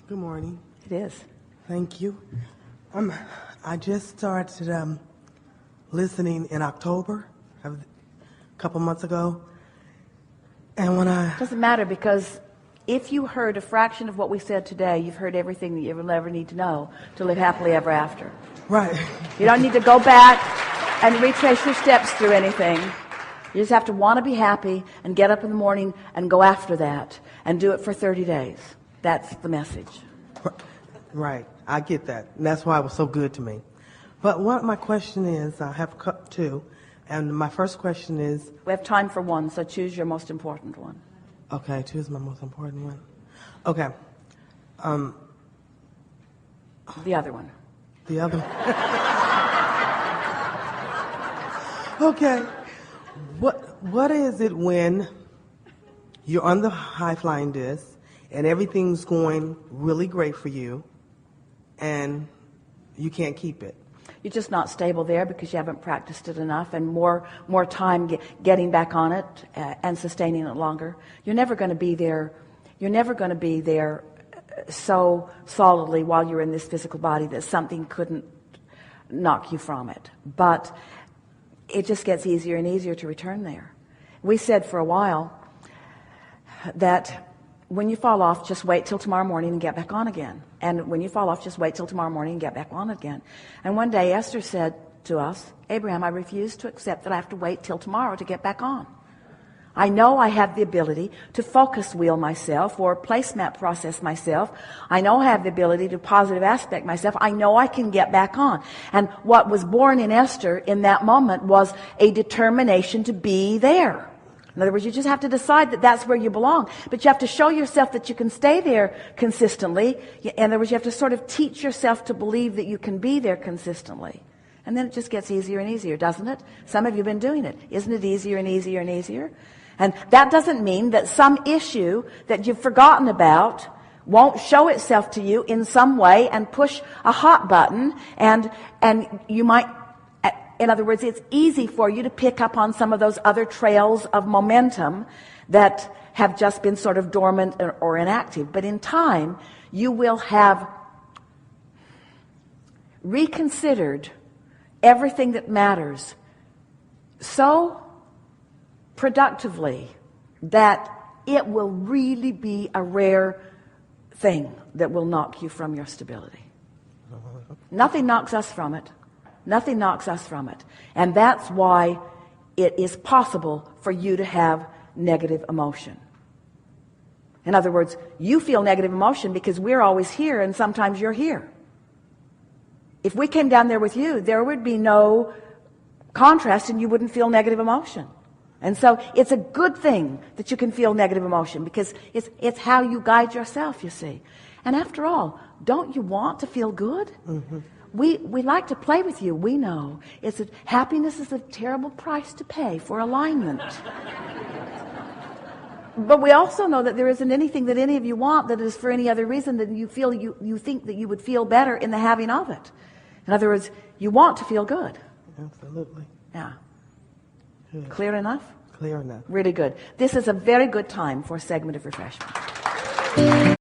Good morning. It is. Thank you. I just started listening in October, a couple months ago, and when I... Doesn't matter, because if you heard a fraction of what we said today, you've heard everything that you will ever need to know to live happily ever after. Right. You don't need to go back and retrace your steps through anything. You just have to want to be happy and get up in the morning and go after that and do it for 30 days. That's the message. Right. I get that. And that's why it was so good to me. But what my question is, I have two. And my first question is... We have time for one, so choose your most important one. Okay, choose my most important one. Okay. The other one. The other one. Okay. What is it when you're on the high-flying disc and everything's going really great for you and you can't keep it? You're just not stable there because you haven't practiced it enough, and more time getting back on it and sustaining it longer. You're never going to be there. You're never going to be there so solidly while you're in this physical body that something couldn't knock you from it. But it just gets easier and easier to return there. We said for a while that when you fall off, just wait till tomorrow morning and get back on again. And when you fall off, just wait till tomorrow morning and get back on again. And one day Esther said to us, Abraham, I refuse to accept that I have to wait till tomorrow to get back on. I know I have the ability to focus wheel myself or placemat process myself. I know I have the ability to positive aspect myself. I know I can get back on. And what was born in Esther in that moment was a determination to be there. In other words, you just have to decide that that's where you belong. But you have to show yourself that you can stay there consistently. In other words, you have to sort of teach yourself to believe that you can be there consistently. And then it just gets easier and easier, doesn't it? Some of you have been doing it. Isn't it easier and easier and easier? And that doesn't mean that some issue that you've forgotten about won't show itself to you in some way and push a hot button, and you might... In other words, it's easy for you to pick up on some of those other trails of momentum that have just been sort of dormant or inactive. But in time, you will have reconsidered everything that matters so productively that it will really be a rare thing that will knock you from your stability. Nothing knocks us from it. Nothing knocks us from it. And that's why it is possible for you to have negative emotion. In other words, you feel negative emotion because we're always here and sometimes you're here. If we came down there with you, there would be no contrast and you wouldn't feel negative emotion. And so it's a good thing that you can feel negative emotion because it's how you guide yourself, you see. And after all, don't you want to feel good? Mm-hmm. We like to play with you. We know happiness is a terrible price to pay for alignment. But we also know that there isn't anything that any of you want that is for any other reason than you feel you think that you would feel better in the having of it. In other words, you want to feel good. Absolutely. Yeah. Good. Clear enough? Clear enough. Really good. This is a very good time for a segment of refreshment.